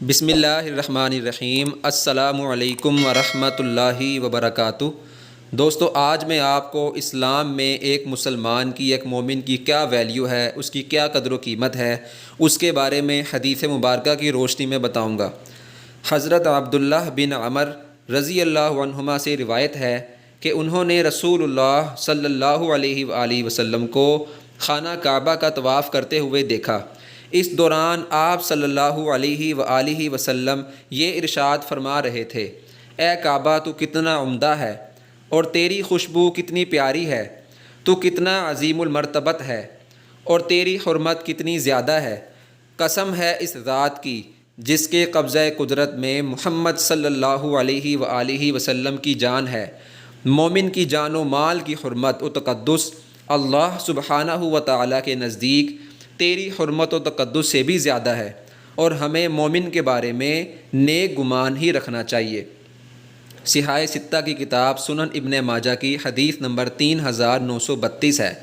بسم اللہ الرحمن الرحیم۔ السلام علیکم ورحمۃ اللہ وبرکاتہ۔ دوستو، آج میں آپ کو اسلام میں ایک مسلمان کی، ایک مومن کی کیا ویلیو ہے، اس کی کیا قدر و قیمت ہے، اس کے بارے میں حدیث مبارکہ کی روشنی میں بتاؤں گا۔ حضرت عبداللہ بن عمر رضی اللہ عنہما سے روایت ہے کہ انہوں نے رسول اللہ صلی اللہ علیہ وآلہ وسلم کو خانہ کعبہ کا طواف کرتے ہوئے دیکھا۔ اس دوران آپ صلی اللہ علیہ وآلہ وسلم یہ ارشاد فرما رہے تھے: اے کعبہ، تو کتنا عمدہ ہے اور تیری خوشبو کتنی پیاری ہے، تو کتنا عظیم المرتبت ہے اور تیری حرمت کتنی زیادہ ہے۔ قسم ہے اس ذات کی جس کے قبضہ قدرت میں محمد صلی اللہ علیہ وآلہ وسلم کی جان ہے۔ مومن کی جان و مال کی حرمت و تقدس اللہ سبحانہ و تعالیٰ کے نزدیک تیری حرمت و تقدس سے بھی زیادہ ہے، اور ہمیں مومن کے بارے میں نیک گمان ہی رکھنا چاہیے۔ صحاح ستہ کی کتاب سنن ابن ماجہ کی حدیث نمبر 3932 ہے۔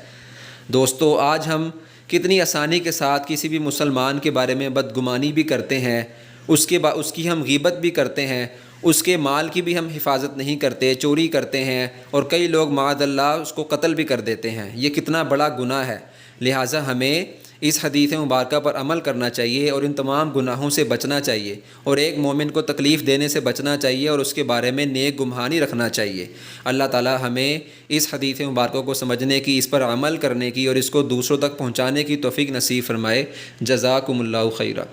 دوستو، آج ہم کتنی آسانی کے ساتھ کسی بھی مسلمان کے بارے میں بدگمانی بھی کرتے ہیں، اس کی ہم غیبت بھی کرتے ہیں، اس کے مال کی بھی ہم حفاظت نہیں کرتے، چوری کرتے ہیں، اور کئی لوگ معاذ اللہ اس کو قتل بھی کر دیتے ہیں۔ یہ کتنا بڑا گناہ ہے۔ لہٰذا ہمیں اس حدیث مبارکہ پر عمل کرنا چاہیے اور ان تمام گناہوں سے بچنا چاہیے، اور ایک مومن کو تکلیف دینے سے بچنا چاہیے اور اس کے بارے میں نیک گمانی رکھنا چاہیے۔ اللہ تعالی ہمیں اس حدیث مبارکہ کو سمجھنے کی، اس پر عمل کرنے کی اور اس کو دوسروں تک پہنچانے کی توفیق نصیب فرمائے۔ جزاکم اللہ خیرہ۔